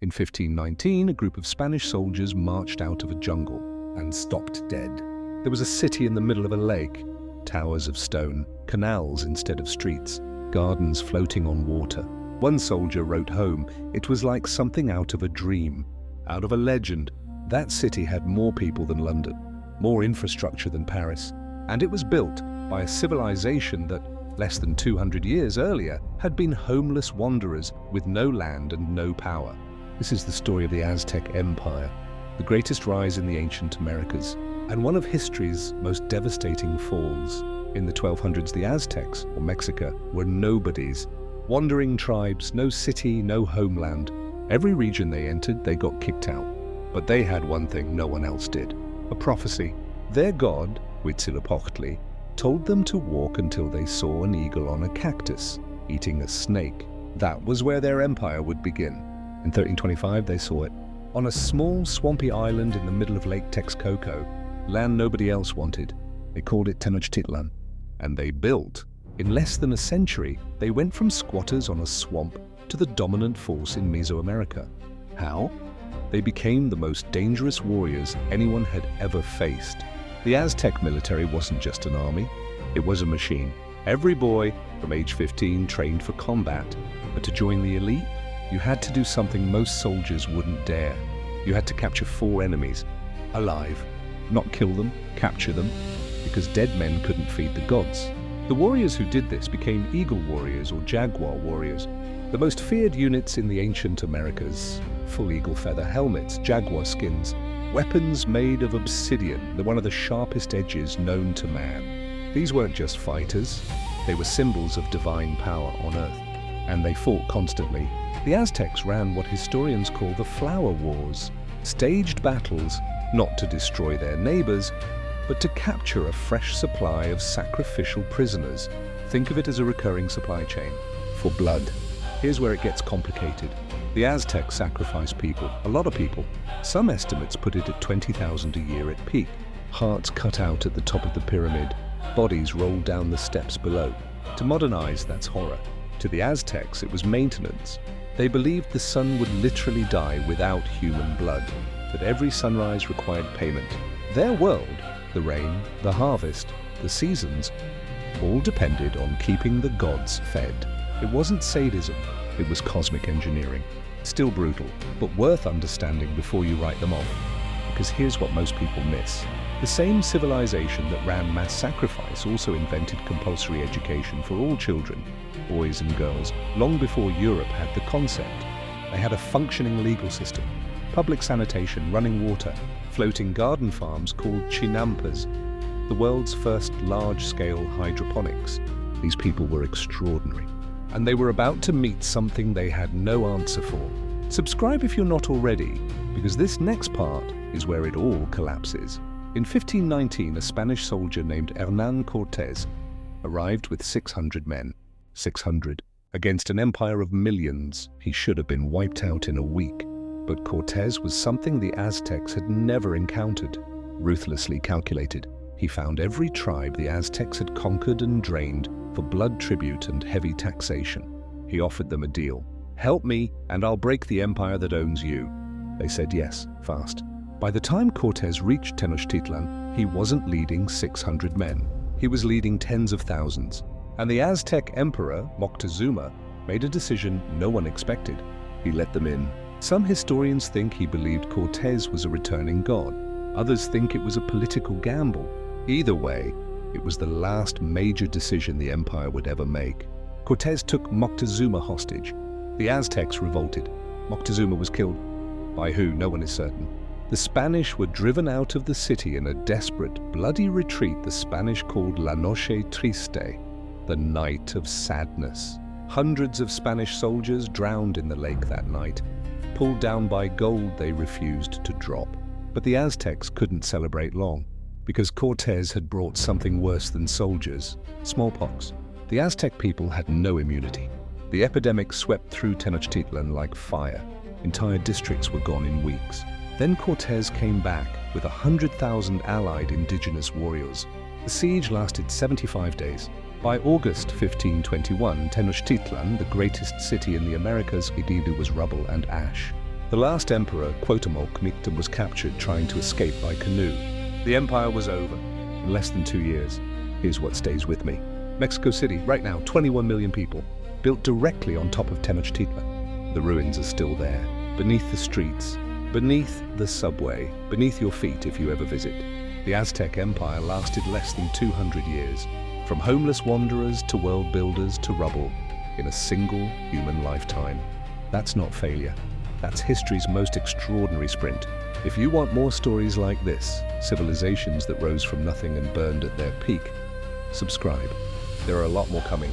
In 1519, a group of Spanish soldiers marched out of a jungle and stopped dead. There was a city in the middle of a lake, towers of stone, canals instead of streets, gardens floating on water. One soldier wrote home, it was like something out of a dream, out of a legend. That city had more people than London, more infrastructure than Paris, and it was built by a civilization that, less than 200 years earlier, had been homeless wanderers with no land and no power. This is the story of the Aztec Empire, the greatest rise in the ancient Americas, and one of history's most devastating falls. In the 1200s, the Aztecs, or Mexica, were nobodies. Wandering tribes, no city, no homeland. Every region they entered, they got kicked out. But they had one thing no one else did, a prophecy. Their god, Huitzilopochtli, told them to walk until they saw an eagle on a cactus, eating a snake. That was where their empire would begin. In 1325, they saw it. On a small, swampy island in the middle of Lake Texcoco, land nobody else wanted. They called it Tenochtitlan. And they built. In less than a century, they went from squatters on a swamp to the dominant force in Mesoamerica. How? They became the most dangerous warriors anyone had ever faced. The Aztec military wasn't just an army, it was a machine. Every boy from age 15 trained for combat, but to join the elite, you had to do something most soldiers wouldn't dare. You had to capture 4 enemies, alive. Not kill them, capture them, because dead men couldn't feed the gods. The warriors who did this became eagle warriors or jaguar warriors, the most feared units in the ancient Americas. Full eagle feather helmets, jaguar skins, weapons made of obsidian, one of the sharpest edges known to man. These weren't just fighters, they were symbols of divine power on earth, and they fought constantly. The Aztecs ran what historians call the Flower Wars, staged battles not to destroy their neighbors, but to capture a fresh supply of sacrificial prisoners. Think of it as a recurring supply chain for blood. Here's where it gets complicated. The Aztecs sacrificed people, a lot of people. Some estimates put it at 20,000 a year at peak. Hearts cut out at the top of the pyramid, bodies rolled down the steps below. To modernize, that's horror. To the Aztecs, it was maintenance. They believed the sun would literally die without human blood, that every sunrise required payment. Their world, the rain, the harvest, the seasons, all depended on keeping the gods fed. It wasn't sadism, it was cosmic engineering. Still brutal, but worth understanding before you write them off. Because here's what most people miss. The same civilization that ran mass sacrifice also invented compulsory education for all children, boys and girls, long before Europe had the concept. They had a functioning legal system, public sanitation, running water, floating garden farms called chinampas, the world's first large-scale hydroponics. These people were extraordinary. And they were about to meet something they had no answer for. Subscribe if you're not already, because this next part is where it all collapses. In 1519, a Spanish soldier named Hernán Cortés arrived with 600 men. 600. Against an empire of millions, he should have been wiped out in a week. But Cortés was something the Aztecs had never encountered. Ruthlessly calculated, he found every tribe the Aztecs had conquered and drained for blood tribute and heavy taxation. He offered them a deal. Help me, and I'll break the empire that owns you. They said yes, fast. By the time Cortés reached Tenochtitlan, he wasn't leading 600 men. He was leading tens of thousands. And the Aztec emperor, Moctezuma, made a decision no one expected. He let them in. Some historians think he believed Cortés was a returning god. Others think it was a political gamble. Either way, it was the last major decision the empire would ever make. Cortés took Moctezuma hostage. The Aztecs revolted. Moctezuma was killed. By who, no one is certain. The Spanish were driven out of the city in a desperate, bloody retreat the Spanish called La Noche Triste, the Night of Sadness. Hundreds of Spanish soldiers drowned in the lake that night. Pulled down by gold they refused to drop. But the Aztecs couldn't celebrate long, because Cortés had brought something worse than soldiers, smallpox. The Aztec people had no immunity. The epidemic swept through Tenochtitlan like fire. Entire districts were gone in weeks. Then Cortés came back with 100,000 allied indigenous warriors. The siege lasted 75 days. By August 1521, Tenochtitlan, the greatest city in the Americas, was rubble and ash. The last emperor, Cuauhtémoc, was captured trying to escape by canoe. The empire was over in less than 2 years. Here's what stays with me. Mexico City, right now, 21 million people, built directly on top of Tenochtitlan. The ruins are still there, beneath the streets, beneath the subway, beneath your feet if you ever visit. The Aztec Empire lasted less than 200 years, from homeless wanderers to world builders to rubble, in a single human lifetime. That's not failure. That's history's most extraordinary sprint. If you want more stories like this, civilizations that rose from nothing and burned at their peak, subscribe. There are a lot more coming.